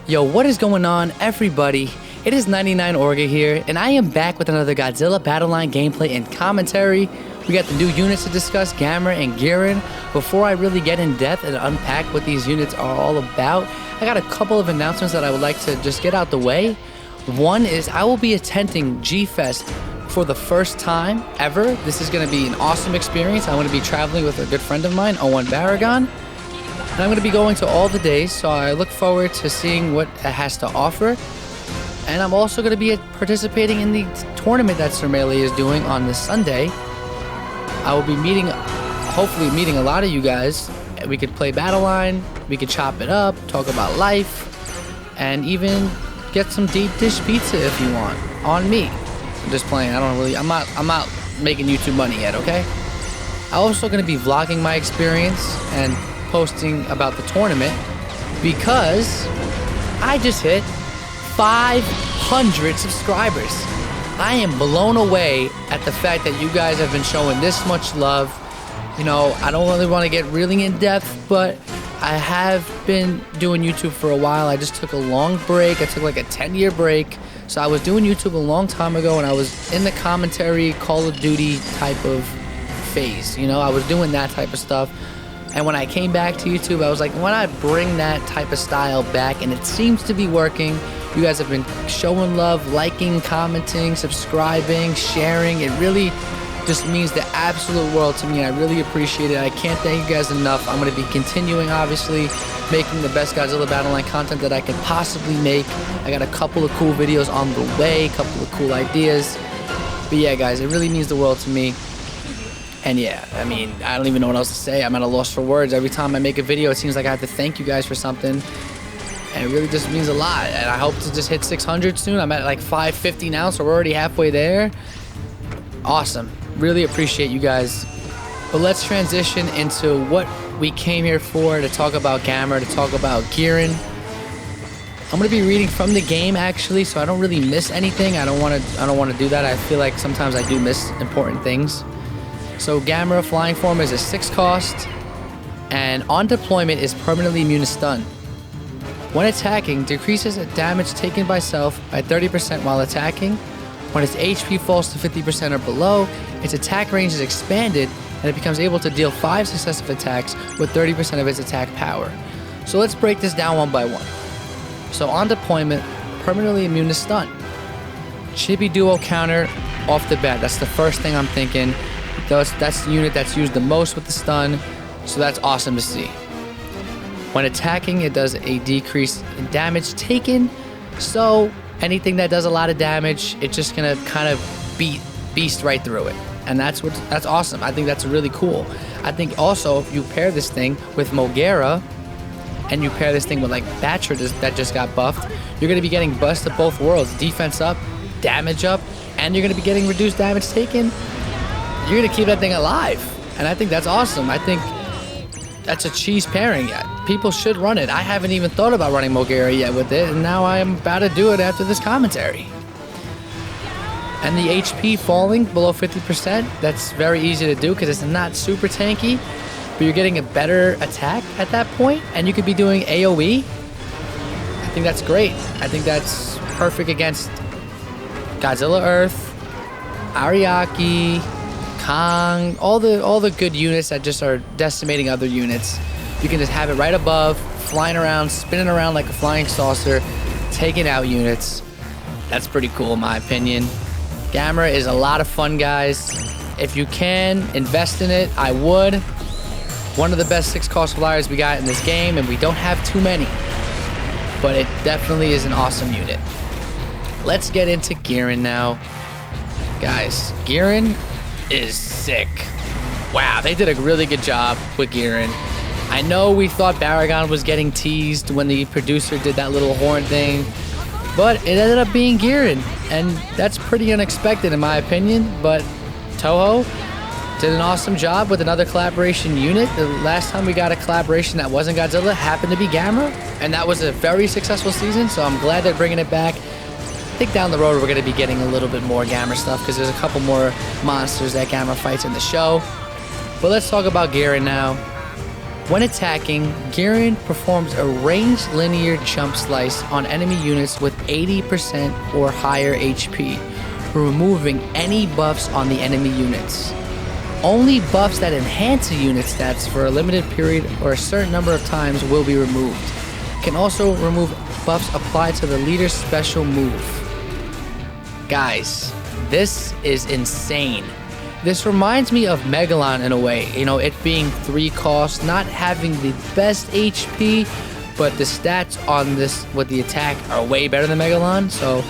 Yo, what is going on, everybody? It is 99 Orga here, and I am back with another Godzilla Battle Line gameplay and commentary. We got the new units to discuss, Gamera and Guiron. Before I really get in depth and unpack what these units are all about, I got a couple of announcements that I would like to just get out the way. One is I will be attending G-Fest for the first time ever. This is going to be an awesome experience. I'm going to be traveling with a good friend of mine, Owen Baragon. And I'm going to be going to all the days, so I look forward to seeing what it has to offer. And I'm also going to be participating in the tournament that Sir Melee is doing on this Sunday. I will be hopefully meeting a lot of you guys. We could play Battle Line, we could chop it up, talk about life, and even get some deep dish pizza if you want, on me. I'm just playing, I'm not making YouTube money yet, okay? I'm also going to be vlogging my experience and posting about the tournament because I just hit 500 subscribers. I am blown away at the fact that you guys have been showing this much love. You know, I don't really want to get really in depth, but I have been doing YouTube for a while. I just took a long break. I took like a 10-year break. So I was doing YouTube a long time ago, and I was in the commentary Call of Duty type of phase. You know, I was doing that type of stuff. And when I came back to YouTube, I was like, why not bring that type of style back? And it seems to be working. You guys have been showing love, liking, commenting, subscribing, sharing. It really just means the absolute world to me. I really appreciate it. I can't thank you guys enough. I'm going to be continuing, obviously, making the best Godzilla Battle Line content that I can possibly make. I got a couple of cool videos on the way, a couple of cool ideas. But yeah, guys, it really means the world to me. And yeah, I mean, I don't even know what else to say. I'm at a loss for words. Every time I make a video, it seems like I have to thank you guys for something. And it really just means a lot. And I hope to just hit 600 soon. I'm at like 550 now, so we're already halfway there. Awesome. Really appreciate you guys. But let's transition into what we came here for, to talk about Gamera, to talk about Guiron. I'm going to be reading from the game, actually, so I don't really miss anything. I don't want to do that. I feel like sometimes I do miss important things. So Gamera flying form is a 6 cost, and on deployment is permanently immune to stun. When attacking, decreases damage taken by self by 30% while attacking. When its HP falls to 50% or below, its attack range is expanded, and it becomes able to deal 5 successive attacks with 30% of its attack power. So let's break this down one by one. So on deployment, permanently immune to stun. Chibi duo counter off the bat. That's the first thing I'm thinking. That's the unit that's used the most with the stun, so that's awesome to see. When attacking, it does a decrease in damage taken, so anything that does a lot of damage, it's just gonna kind of beast right through it, and that's awesome. I think that's really cool. I think also if you pair this thing with Mogera, and you pair this thing with like Batcher that just got buffed, you're gonna be getting bust at both worlds, defense up, damage up, and you're gonna be getting reduced damage taken. You're gonna keep that thing alive, and I think that's awesome. I think that's a cheese pairing. People should run it. I haven't even thought about running Mogera yet with it, and now I am about to do it after this commentary. And the HP falling below 50%, that's very easy to do because it's not super tanky, but you're getting a better attack at that point, and you could be doing AoE. I think that's great. I think that's perfect against Godzilla Earth, Ariake, Kong, all the good units that just are decimating other units. You can just have it right above, flying around, spinning around like a flying saucer, taking out units. That's pretty cool in my opinion. Gamera is a lot of fun, guys. If you can invest in it, I would. One of the best 6 cost flyers we got in this game, and we don't have too many, but it definitely is an awesome unit. Let's get into Guiron now. Guys, Guiron is sick. Wow, they did a really good job with Guiron. I know we thought Baragon was getting teased when the producer did that little horn thing, but it ended up being Guiron, and that's pretty unexpected in my opinion, but Toho did an awesome job with another collaboration unit. The last time we got a collaboration that wasn't Godzilla happened to be Gamera, and that was a very successful season, so I'm glad they're bringing it back. I think down the road we're going to be getting a little bit more Gamera stuff because there's a couple more monsters that Gamera fights in the show. But let's talk about Guiron now. When attacking, Guiron performs a ranged linear jump slice on enemy units with 80% or higher HP, removing any buffs on the enemy units. Only buffs that enhance a unit stats for a limited period or a certain number of times will be removed. Can also remove buffs applied to the leader's special move. Guys, this is insane. This reminds me of Megalon in a way, you know, it being 3 cost, not having the best HP, but the stats on this with the attack are way better than Megalon, so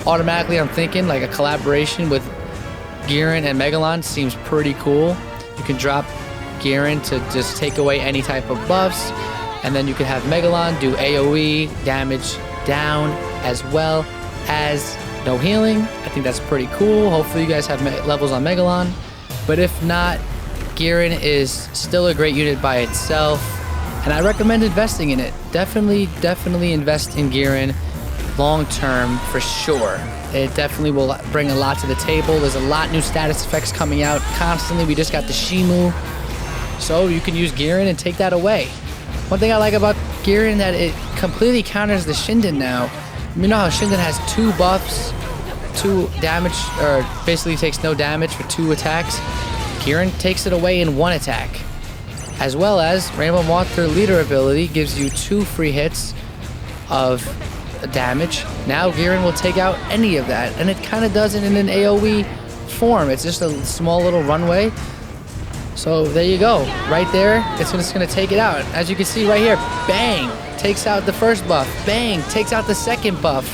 automatically I'm thinking like a collaboration with Guiron and Megalon seems pretty cool. You can drop Guiron to just take away any type of buffs, and then you can have Megalon do AoE damage down as well as no healing. I think that's pretty cool. Hopefully you guys have levels on Megalon. But if not, Guiron is still a great unit by itself. And I recommend investing in it. Definitely invest in Guiron long term for sure. It definitely will bring a lot to the table. There's a lot new status effects coming out constantly. We just got the Shimu. So you can use Guiron and take that away. One thing I like about Guiron that it completely counters the Shinden now. You know how Shinden has 2 buffs, 2 damage, or basically takes no damage for 2 attacks? Guiron takes it away in 1 attack. As well as Rainbow Moth, their leader ability, gives you 2 free hits of damage. Now Guiron will take out any of that, and it kind of does it in an AoE form. It's just a small little runway. So there you go. Right there, it's just going to take it out. As you can see right here, bang! Takes out the first buff. Bang! Takes out the second buff.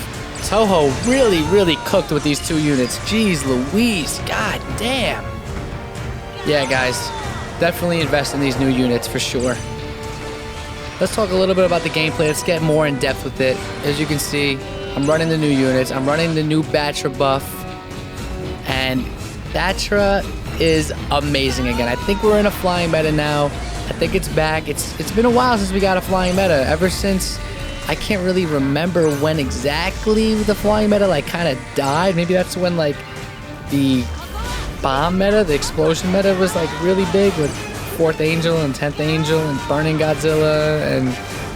Toho really cooked with these 2 units. Jeez Louise. God damn. Yeah, guys. Definitely invest in these new units for sure. Let's talk a little bit about the gameplay. Let's get more in depth with it. As you can see, I'm running the new units. I'm running the new Batra buff. And Batra is amazing again. I think we're in a flying meta now. I think it's back. It's been a while since we got a flying meta. Ever since, I can't really remember when exactly the flying meta like kind of died. Maybe that's when like the bomb meta, the explosion meta was like really big with 4th Angel and 10th Angel and burning Godzilla and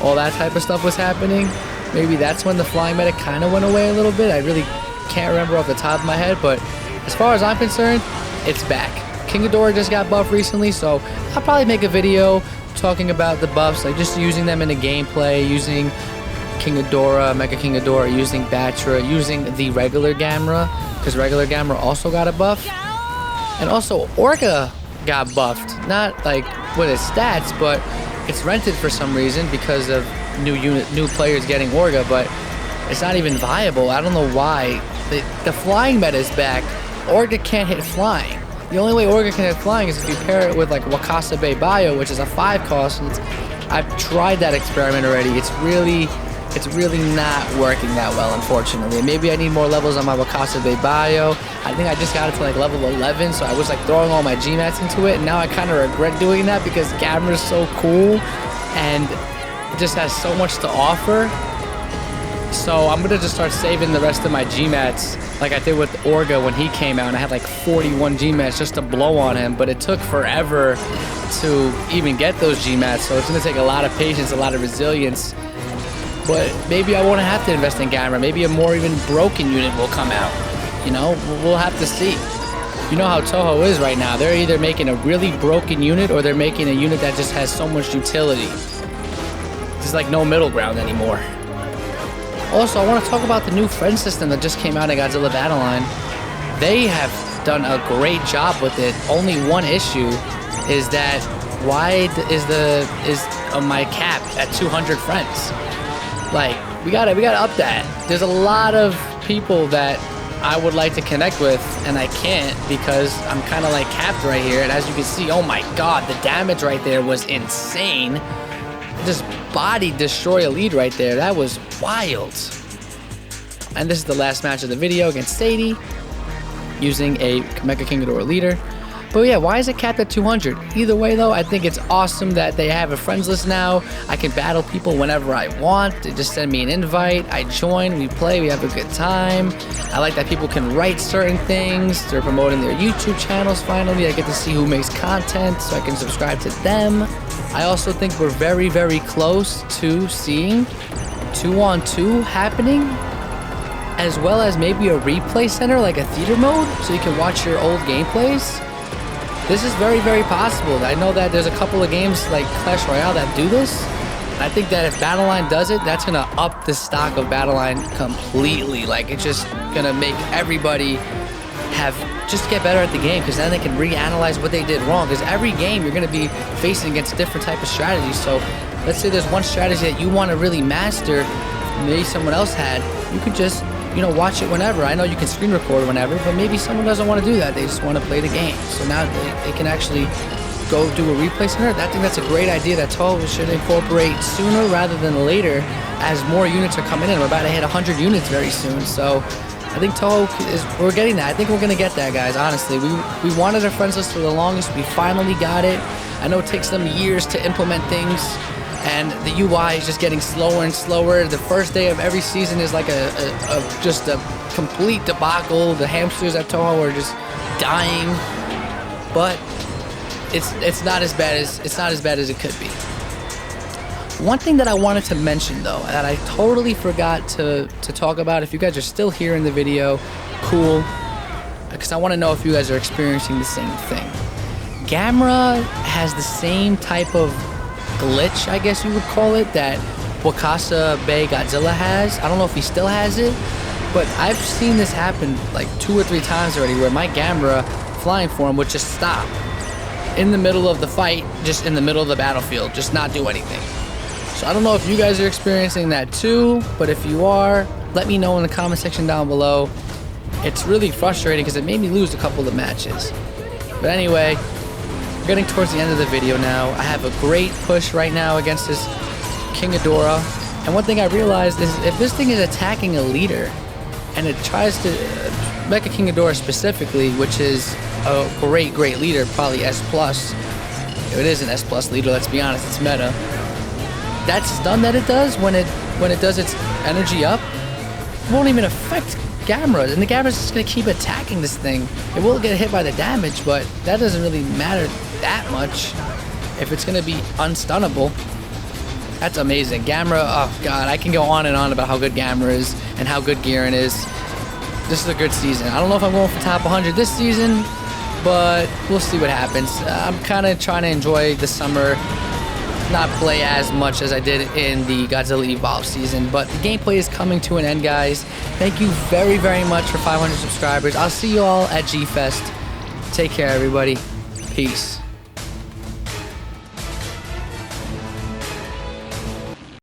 all that type of stuff was happening. Maybe that's when the flying meta kind of went away a little bit. I really can't remember off the top of my head, but as far as I'm concerned, it's back. King Ghidorah just got buffed recently, so I'll probably make a video talking about the buffs, like just using them in the gameplay, using King Ghidorah, Mega King Ghidorah, using Batra, using the regular Gamera, because regular Gamera also got a buff. And also, Orga got buffed. Not like with his stats, but it's rented for some reason because of new players getting Orga, but it's not even viable. I don't know why. The flying meta is back. Orga can't hit flying. The only way Orga can hit flying is if you pair it with like Wakasabe Bio, which is a 5 cost. I've tried that experiment already. It's really not working that well, unfortunately. Maybe I need more levels on my Wakasabe Bio. I think I just got it to like level 11, so I was like throwing all my Gmats into it, and now I kind of regret doing that because Gamera is so cool and it just has so much to offer. So I'm gonna just start saving the rest of my Gmats like I did with Orga when he came out, and I had like 41 Gmats just to blow on him, but it took forever to even get those Gmats, so it's gonna take a lot of patience, a lot of resilience. But maybe I won't have to invest in Gamera. Maybe a more even broken unit will come out. You know, we'll have to see. You know how Toho is right now. They're either making a really broken unit or they're making a unit that just has so much utility. There's like no middle ground anymore. Also, I want to talk about the new friend system that just came out in Godzilla Battle Line. They have done a great job with it. Only one issue is that why is my cap at 200 friends? Like, we gotta up that. There's a lot of people that I would like to connect with, and I can't because I'm kind of like capped right here. And as you can see, oh my god, the damage right there was insane. Just body destroy a lead right there. That was wild. And this is the last match of the video against Sadie, using a Mega King Ghidorah leader. But yeah, why is it capped at 200? Either way though, I think it's awesome that they have a friends list now. I can battle people whenever I want. They just send me an invite, I join, we play, we have a good time. I like that people can write certain things. They're promoting their YouTube channels finally. I get to see who makes content so I can subscribe to them. I also think we're very, very close to seeing 2-on-2 happening, as well as maybe a replay center, like a theater mode, so you can watch your old gameplays. This is very, very possible. I know that there's a couple of games like Clash Royale that do this. I think that if Battleline does it, that's gonna up the stock of Battleline completely. Like, it's just gonna make everybody just get better at the game, because then they can reanalyze what they did wrong. Because every game you're gonna be facing against different type of strategies. So let's say there's one strategy that you want to really master, maybe someone else had. You could just, you know, watch it whenever. I know you can screen record whenever, but maybe someone doesn't want to do that. They just want to play the game. So now they can actually go do a replay center. I think that's a great idea that Toho should incorporate sooner rather than later, as more units are coming in. We're about to hit 100 units very soon. So I think Toho we're getting that. I think we're going to get that, guys, honestly. We wanted a friends list for the longest. We finally got it. I know it takes them years to implement things, and the UI is just getting slower and slower. The first day of every season is like just a complete debacle. The hamsters at Toho are just dying, but it's not as bad as it could be. One thing that I wanted to mention, though, that I totally forgot to talk about, if you guys are still here in the video, cool, because I want to know if you guys are experiencing the same thing. Gamera has the same type of glitch, I guess you would call it, that Wakasa Bay Godzilla has. I don't know if he still has it, but I've seen this happen like 2 or 3 times already, where my Gamera flying form would just stop in the middle of the fight, just in the middle of the battlefield, just not do anything. So I don't know if you guys are experiencing that too, but if you are, let me know in the comment section down below. It's really frustrating because it made me lose a couple of matches. But anyway, we're getting towards the end of the video now. I have a great push right now against this King Ghidorah. And one thing I realized is if this thing is attacking a leader, and it tries to, Mecha King Ghidorah specifically, which is a great leader, probably S+. If it is an S+ leader, let's be honest, it's meta. That stun that it does when it does its energy up won't even affect Gamera, and the Gamera's just gonna keep attacking this thing. It will get hit by the damage, but that doesn't really matter that much if it's gonna be unstunnable. That's amazing. Gamera, oh god, I can go on and on about how good Gamera is and how good Guiron is. This is a good season. I don't know if I'm going for top 100 this season, but we'll see what happens. I'm kind of trying to enjoy the summer, not play as much as I did in the Godzilla Evolve season, but the gameplay is coming to an end, guys. Thank you very, very much for 500 subscribers. I'll see you all at G-Fest. Take care, everybody. Peace.